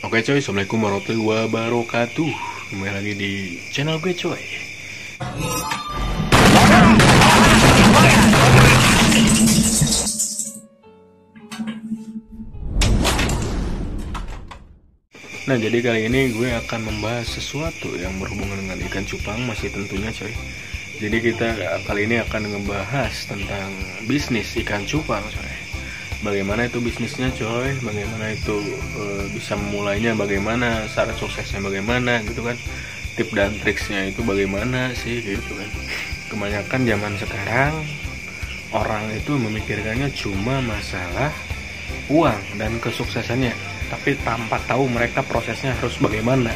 Oke coy, assalamualaikum warahmatullahi wabarakatuh. Kembali lagi di channel gue coy. Nah, jadi kali ini gue akan membahas sesuatu yang berhubungan dengan ikan cupang, masih tentunya coy. Jadi kita kali ini akan ngebahas tentang bisnis ikan cupang coy. Bagaimana itu bisnisnya coy, bagaimana itu bisa memulainya, bagaimana syarat suksesnya, bagaimana gitu kan, tip dan triksnya itu bagaimana sih gitu kan. Kebanyakan zaman sekarang orang itu memikirkannya cuma masalah uang dan kesuksesannya, tapi tanpa tahu mereka prosesnya harus bagaimana,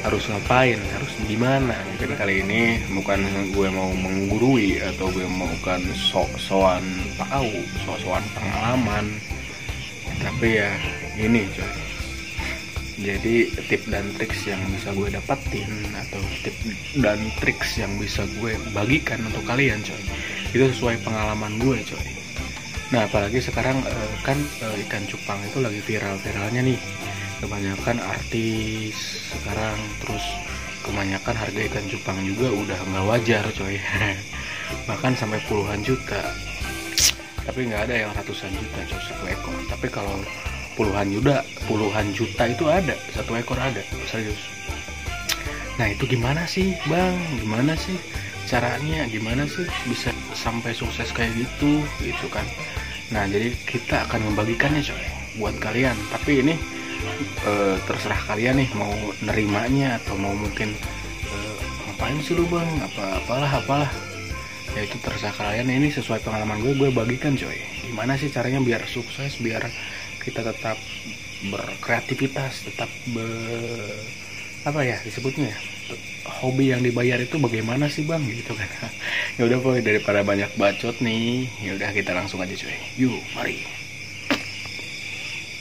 harus ngapain, harus gimana. Jadi kali ini bukan gue mau menggurui atau gue mau kan sok-sokan tahu, sok-sokan pengalaman, tapi ya ini coy. Jadi tip dan triks yang bisa gue dapetin atau tip dan triks yang bisa gue bagikan untuk kalian coy, itu sesuai pengalaman gue coy. Nah, apalagi sekarang kan ikan cupang itu lagi viral-viralnya nih. Kebanyakan artis sekarang, terus kebanyakan harga ikan cupang juga udah nggak wajar coy. Bahkan sampai puluhan juta. Tapi nggak ada yang ratusan juta coy satu ekor. Tapi kalau puluhan juta itu ada, satu ekor ada, serius. Nah, itu gimana sih bang, gimana sih caranya, gimana sih bisa sampai sukses kayak gitu kan. Nah, jadi kita akan membagikannya coy buat kalian, tapi ini terserah kalian nih mau nerimanya atau mau mungkin ngapain sih lu bang, apalah ya, itu terserah kalian. Ini sesuai pengalaman gue bagikan coy, gimana sih caranya biar sukses, biar kita tetap berkreativitas, tetap apa ya disebutnya ya, hobi yang dibayar itu bagaimana sih bang gitu kan. Ya udah boy, daripada banyak bacot nih, ya udah kita langsung aja coy, yuk mari.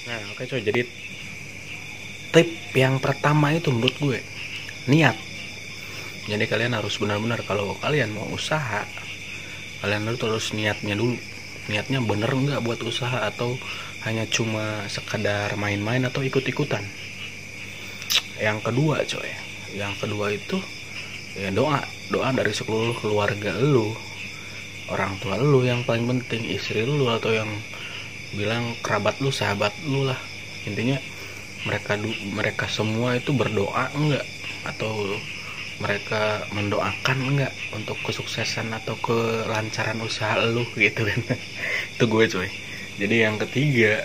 Nah oke coy, jadi tip yang pertama itu menurut gue niat. Jadi kalian harus benar-benar, kalau kalian mau usaha, kalian harus niatnya dulu, niatnya bener nggak buat usaha atau hanya cuma sekadar main-main atau ikut-ikutan. Yang kedua coy, yang kedua itu ya doa dari seluruh keluarga lu, orang tua lu yang paling penting, istri lu atau yang bilang kerabat lu, sahabat lu lah, intinya mereka semua itu berdoa enggak atau mereka mendoakan enggak untuk kesuksesan atau kelancaran usaha lu gitu kan. Itu gue coy. Jadi yang ketiga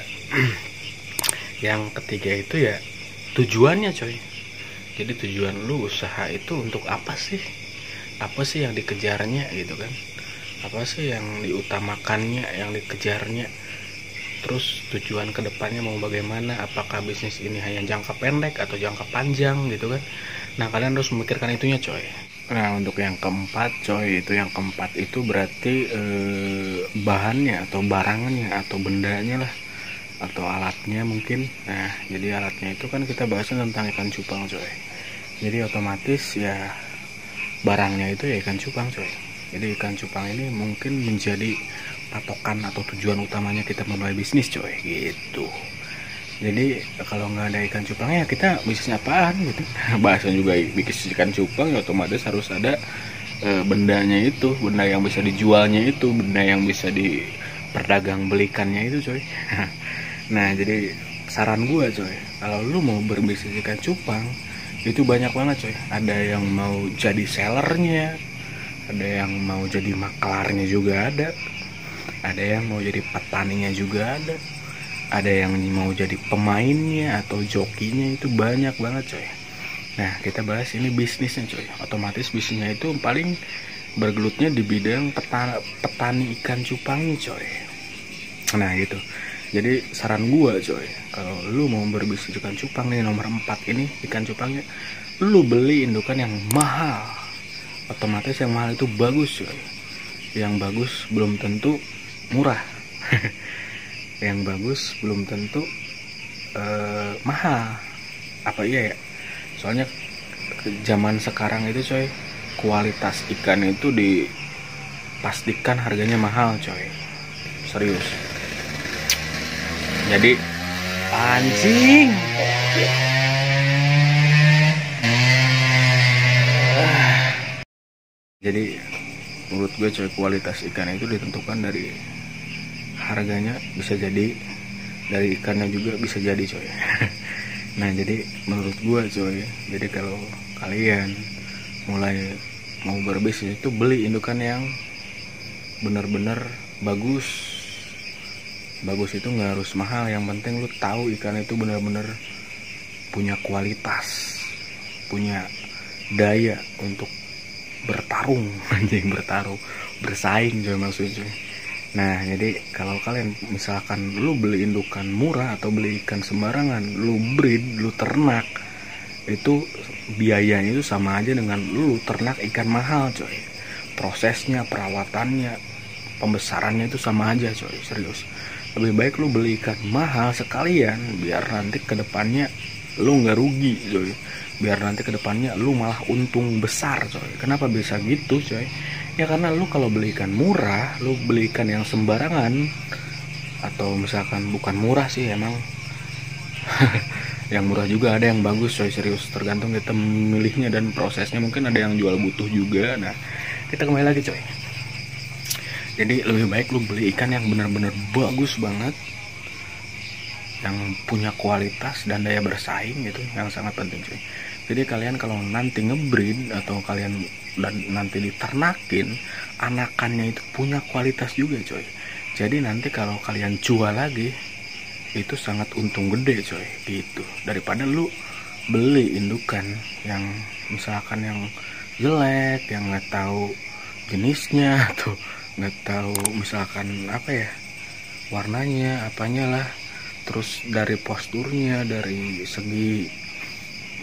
itu ya tujuannya coy. Jadi tujuan lu usaha itu untuk apa sih? Apa sih yang dikejarnya gitu kan? Apa sih yang diutamakannya, yang dikejarnya? Terus tujuan kedepannya mau bagaimana? Apakah bisnis ini hanya jangka pendek atau jangka panjang gitu kan? Nah, kalian harus memikirkan itunya coy. Nah, untuk yang keempat coy, itu berarti bahannya atau barangnya atau bendanya lah, atau alatnya mungkin. Nah, jadi alatnya itu kan kita bahasnya tentang ikan cupang coy. Jadi otomatis ya barangnya itu ya ikan cupang coy. Jadi ikan cupang ini mungkin menjadi patokan atau tujuan utamanya kita memulai bisnis coy gitu. Jadi kalau nggak ada ikan cupangnya kita bisnisnya apaan gitu. Bahasa juga bisnis ikan cupang ya otomatis harus ada bendanya itu, benda yang bisa dijualnya itu, benda yang bisa diperdagang belikannya itu coy. Nah, jadi saran gue coy, kalau lu mau berbisnis ikan cupang itu banyak banget coy. Ada yang mau jadi sellernya, ada yang mau jadi maklarnya juga ada yang mau jadi petaninya juga ada yang mau jadi pemainnya atau jokinya, itu banyak banget coy. Nah, kita bahas ini bisnisnya coy. Otomatis bisnisnya itu paling bergelutnya di bidang petani ikan cupangnya coy. Nah gitu. Jadi saran gua coy, kalau lu mau berbisnis ikan cupang nih, nomor 4 ini ikan cupangnya, lu beli indukan yang mahal. Otomatis yang mahal itu bagus coy. Yang bagus belum tentu murah. Yang bagus belum tentu mahal. Apa iya ya? Soalnya zaman sekarang itu coy, kualitas ikan itu dipastikan harganya mahal coy, serius. Jadi anjing Jadi menurut gue coy, kualitas ikan itu ditentukan dari harganya, bisa jadi dari ikannya juga bisa jadi coy. Nah jadi menurut gue coy, jadi kalau kalian mulai mau berbisnis itu beli indukan yang benar-benar bagus. Bagus itu nggak harus mahal, yang penting lu tahu ikan itu benar-benar punya kualitas, punya daya untuk bertarung, anjing bertarung, bersaing coy maksudnya. Nah jadi kalau kalian misalkan lu beli indukan murah atau beli ikan sembarangan, lu breed, lu ternak, itu biayanya itu sama aja dengan lu ternak ikan mahal coy. Prosesnya, perawatannya, pembesarannya itu sama aja coy, serius. Lebih baik lu beli ikan mahal sekalian, biar nanti kedepannya lu nggak rugi coy, biar nanti kedepannya lu malah untung besar coy. Kenapa bisa gitu coy? Ya karena lu kalau beli ikan murah, lu beli ikan yang sembarangan, atau misalkan bukan murah sih emang yang murah juga ada yang bagus coy, serius, tergantung kita memilihnya dan prosesnya. Mungkin ada yang jual butuh juga. Nah kita kembali lagi coy, jadi lebih baik lu beli ikan yang benar-benar bagus banget, yang punya kualitas dan daya bersaing gitu, yang sangat penting cuy. Jadi kalian kalau nanti ngebreed atau kalian dan nanti diternakin, anakannya itu punya kualitas juga coy. Jadi nanti kalau kalian jual lagi itu sangat untung gede coy gitu, daripada lu beli indukan yang misalkan yang jelek, yang nggak tahu jenisnya atau nggak tahu misalkan apa ya, warnanya apanya lah, terus dari posturnya, dari segi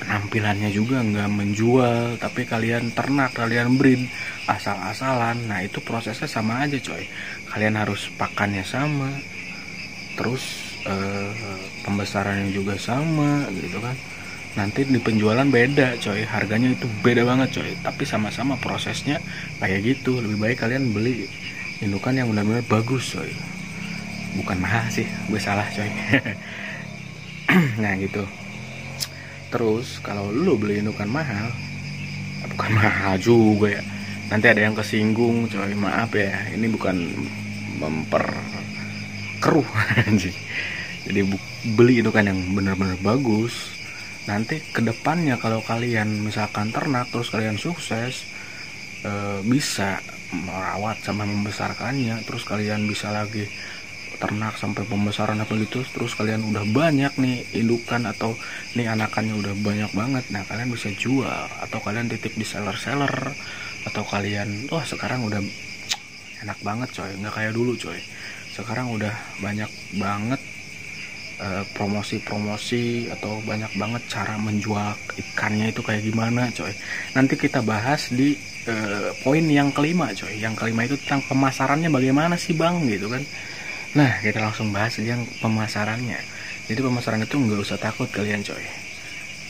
penampilannya juga nggak menjual, tapi kalian ternak, kalian breed asal-asalan. Nah itu prosesnya sama aja coy, kalian harus pakannya sama, terus pembesarannya juga sama gitu kan. Nanti di penjualan beda coy, harganya itu beda banget coy, tapi sama-sama prosesnya kayak gitu. Lebih baik kalian beli indukan yang benar-benar bagus coy, bukan mahal sih, gue salah coy. Nah gitu. Terus kalau lu beli indukan mahal, bukan mahal juga ya, nanti ada yang kesinggung coy, maaf ya, ini bukan memperkeruh anjing. Jadi beli indukan yang benar-benar bagus, nanti kedepannya kalau kalian misalkan ternak terus kalian sukses, bisa merawat sama membesarkannya, terus kalian bisa lagi ternak sampai pembesaran apa gitu, terus kalian udah banyak nih indukan atau nih anakannya udah banyak banget. Nah kalian bisa jual atau kalian titip di seller-seller, atau kalian wah sekarang udah enak banget coy, nggak kayak dulu coy. Sekarang udah banyak banget promosi-promosi atau banyak banget cara menjual ikannya itu kayak gimana coy. Nanti kita bahas di poin yang kelima coy. Yang kelima itu tentang pemasarannya bagaimana sih bang gitu kan. Nah kita langsung bahas yang pemasarannya. Jadi pemasaran itu nggak usah takut kalian coy.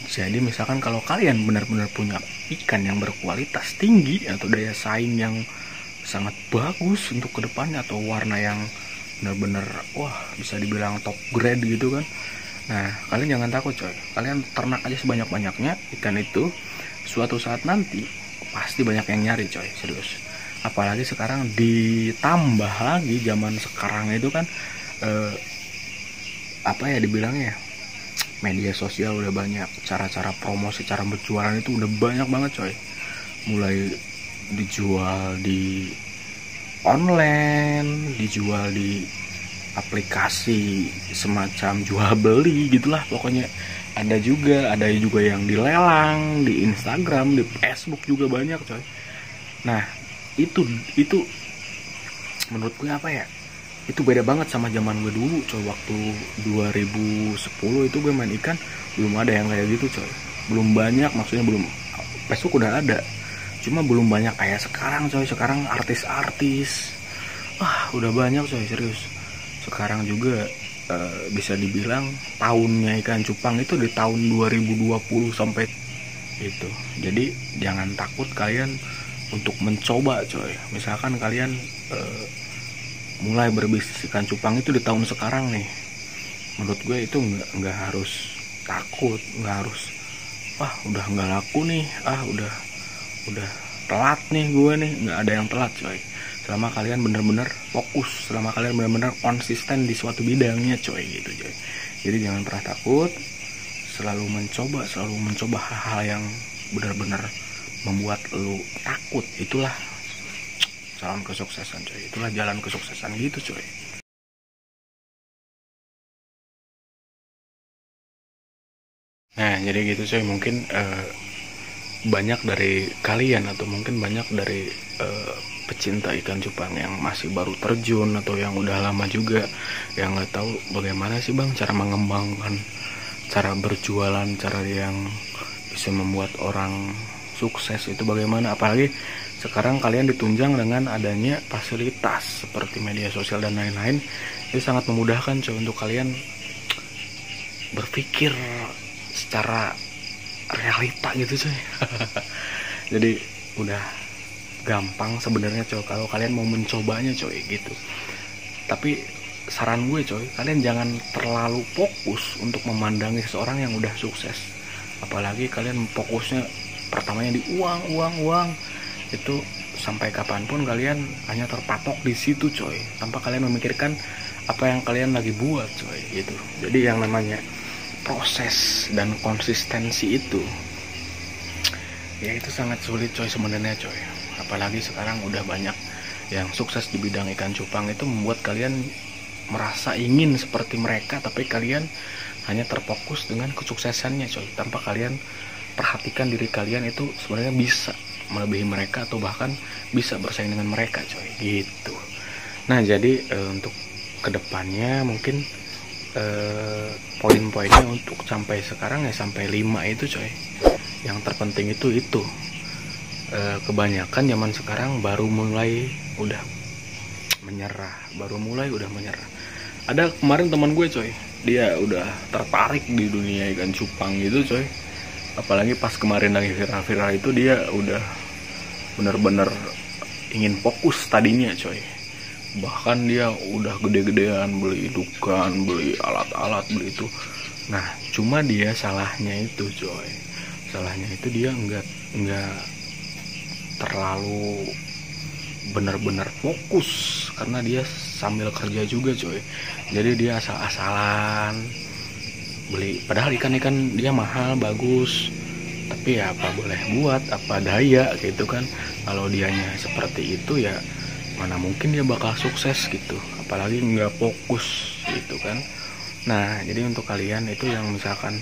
Jadi misalkan kalau kalian benar-benar punya ikan yang berkualitas tinggi atau daya saing yang sangat bagus untuk kedepannya, atau warna yang benar-benar wah bisa dibilang top grade gitu kan. Nah kalian jangan takut coy, kalian ternak aja sebanyak-banyaknya ikan itu, suatu saat nanti pasti banyak yang nyari coy, serius. Apalagi sekarang ditambah lagi zaman sekarang itu kan apa ya dibilangnya, media sosial udah banyak, cara-cara promosi, cara berjualan itu udah banyak banget coy. Mulai dijual di online, dijual di aplikasi semacam jual beli gitulah pokoknya. Ada juga yang dilelang di Instagram, di Facebook juga banyak coy. Nah itu menurut gue apa ya, itu beda banget sama zaman gue dulu coy. Waktu 2010 itu gue main ikan, belum ada yang kayak gitu coy, belum banyak, maksudnya belum, Facebook udah ada cuma belum banyak kayak sekarang coy. Sekarang artis-artis udah banyak coy, serius. Sekarang juga bisa dibilang tahunnya ikan cupang itu di tahun 2020 sampai itu. Jadi jangan takut kalian untuk mencoba coy. Misalkan kalian mulai berbisnis ikan cupang itu di tahun sekarang nih, menurut gue itu nggak harus takut, nggak harus udah nggak laku nih, udah telat nih gue nih, nggak ada yang telat coy. Selama kalian bener-bener fokus, selama kalian bener-bener konsisten di suatu bidangnya coy gitu coy. Jadi jangan pernah takut, selalu mencoba hal-hal yang benar-benar membuat lu takut. Itulah jalan kesuksesan coy, itulah jalan kesuksesan gitu coy. Nah jadi gitu coy, mungkin banyak dari kalian atau mungkin banyak dari pecinta ikan cupang yang masih baru terjun atau yang udah lama juga yang nggak tahu bagaimana sih bang cara mengembangkan, cara berjualan, cara yang bisa membuat orang sukses itu bagaimana. Apalagi sekarang kalian ditunjang dengan adanya fasilitas seperti media sosial dan lain-lain. Itu sangat memudahkan coy untuk kalian berpikir secara realita gitu coy. Jadi udah gampang sebenarnya coy kalau kalian mau mencobanya coy gitu. Tapi saran gue coy, kalian jangan terlalu fokus untuk memandangi seseorang yang udah sukses. Apalagi kalian fokusnya pertamanya di uang. Itu sampai kapanpun kalian hanya terpatok di situ coy, tanpa kalian memikirkan apa yang kalian lagi buat coy gitu. Jadi yang namanya proses dan konsistensi itu ya itu sangat sulit coy sebenarnya coy. Apalagi sekarang udah banyak yang sukses di bidang ikan cupang, itu membuat kalian merasa ingin seperti mereka, tapi kalian hanya terfokus dengan kesuksesannya coy, tanpa kalian perhatikan diri kalian itu sebenarnya bisa melebihi mereka atau bahkan bisa bersaing dengan mereka coy gitu. Nah jadi untuk kedepannya mungkin poin-poinnya untuk sampai sekarang ya sampai 5 itu coy. Yang terpenting itu kebanyakan zaman sekarang baru mulai udah menyerah. Ada kemarin teman gue coy, dia udah tertarik di dunia ikan cupang gitu coy. Apalagi pas kemarin lagi viral-viral itu dia udah bener-bener ingin fokus tadinya coy. Bahkan dia udah gede-gedean beli indukan, beli alat-alat, beli itu. Nah cuma dia salahnya itu coy, dia nggak terlalu bener-bener fokus karena dia sambil kerja juga coy. Jadi dia asal-asalan beli, padahal ikan dia mahal bagus, tapi ya apa boleh buat, apa daya gitu kan. Kalau dianya seperti itu ya mana mungkin dia bakal sukses gitu, apalagi nggak fokus gitu kan. Nah jadi untuk kalian itu yang misalkan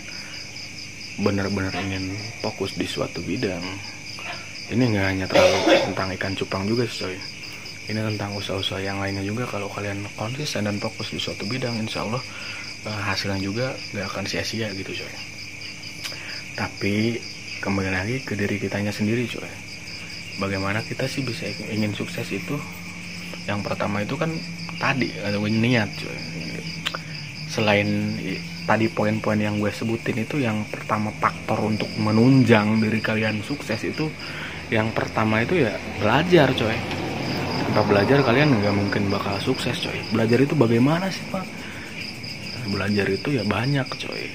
benar-benar ingin fokus di suatu bidang, ini nggak hanya terlalu tentang ikan cupang juga coy, ini tentang usaha-usaha yang lainnya juga. Kalau kalian konsisten dan fokus di suatu bidang, insya Allah hasilnya juga nggak akan sia-sia gitu coy. Tapi kembali lagi ke diri kitanya sendiri coy, bagaimana kita sih bisa ingin sukses itu. Yang pertama itu kan tadi atau niat coy. Selain tadi poin-poin yang gue sebutin itu, yang pertama faktor untuk menunjang diri kalian sukses itu, yang pertama itu ya belajar coy. Tanpa belajar kalian nggak mungkin bakal sukses coy. Belajar itu bagaimana sih pak? Belajar itu ya banyak coy,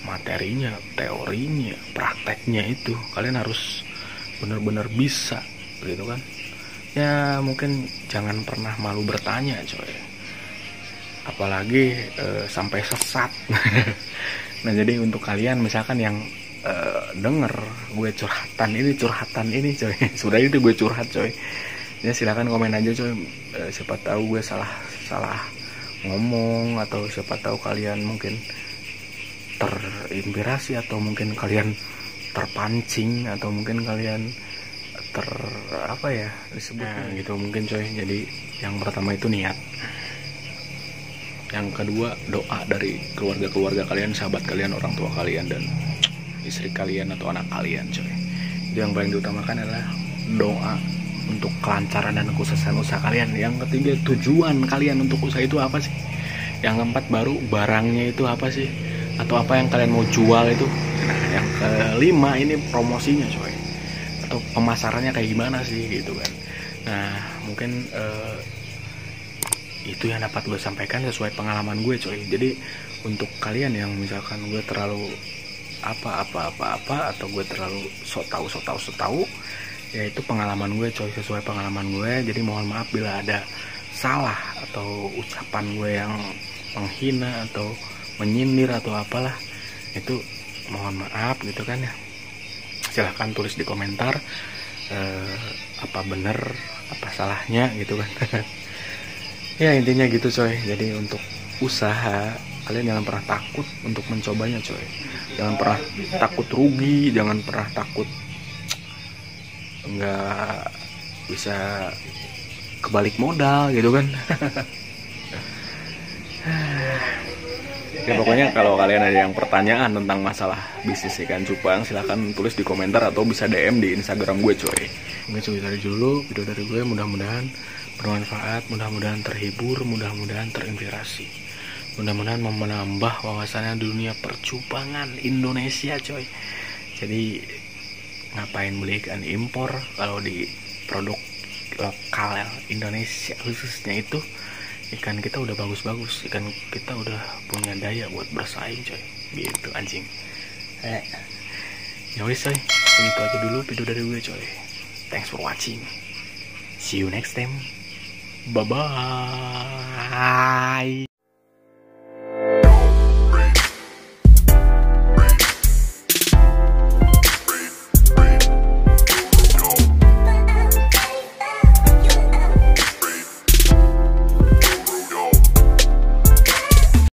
materinya, teorinya, prakteknya itu kalian harus benar-benar bisa gitu kan. Ya mungkin jangan pernah malu bertanya coy, apalagi sampai sesat. Nah jadi untuk kalian misalkan yang denger gue curhatan ini coy, sudah itu gue curhat coy, ya silakan komen aja coy. Siapa tahu gue salah ngomong, atau siapa tahu kalian mungkin terinspirasi, atau mungkin kalian terpancing, atau mungkin kalian apa ya disebutnya gitu mungkin coy. Jadi yang pertama itu niat, yang kedua doa dari keluarga kalian, sahabat kalian, orang tua kalian, dan istri kalian atau anak kalian coy. Itu yang paling diutamakan adalah doa untuk kelancaran dan kesuksesan usaha kalian. Yang ketiga tujuan kalian untuk usaha itu apa sih. Yang keempat baru barangnya itu apa sih, atau apa yang kalian mau jual itu. Nah yang kelima ini promosinya coy, atau pemasarannya kayak gimana sih gitu kan. Nah mungkin itu yang dapat gue sampaikan sesuai pengalaman gue coy. Jadi untuk kalian yang misalkan gue terlalu apa atau gue terlalu sok tahu, Ya itu pengalaman gue coy, sesuai pengalaman gue. Jadi mohon maaf bila ada salah atau ucapan gue yang menghina atau menyindir atau apalah, itu mohon maaf gitu kan ya. Silahkan tulis di komentar apa bener apa salahnya gitu kan. Ya intinya gitu coy. Jadi untuk usaha kalian jangan pernah takut untuk mencobanya coy. Jangan pernah takut rugi, jangan pernah takut nggak bisa kebalik modal gitu kan. Ya pokoknya kalau kalian ada yang pertanyaan tentang masalah bisnis ikan cupang, silahkan tulis di komentar atau bisa DM di Instagram gue coy. Mungkin segitu dari dulu video dari gue, mudah-mudahan bermanfaat, mudah-mudahan terhibur, mudah-mudahan terinspirasi, mudah-mudahan menambah wawasannya dunia percupangan Indonesia coy. Jadi ngapain beli ikan impor kalau di produk lokal Indonesia khususnya itu ikan kita udah bagus-bagus, ikan kita udah punya daya buat bersaing coy, gitu anjing. Ya wis coy, segitu aja dulu video dari gue coy. Thanks for watching, see you next time, bye bye.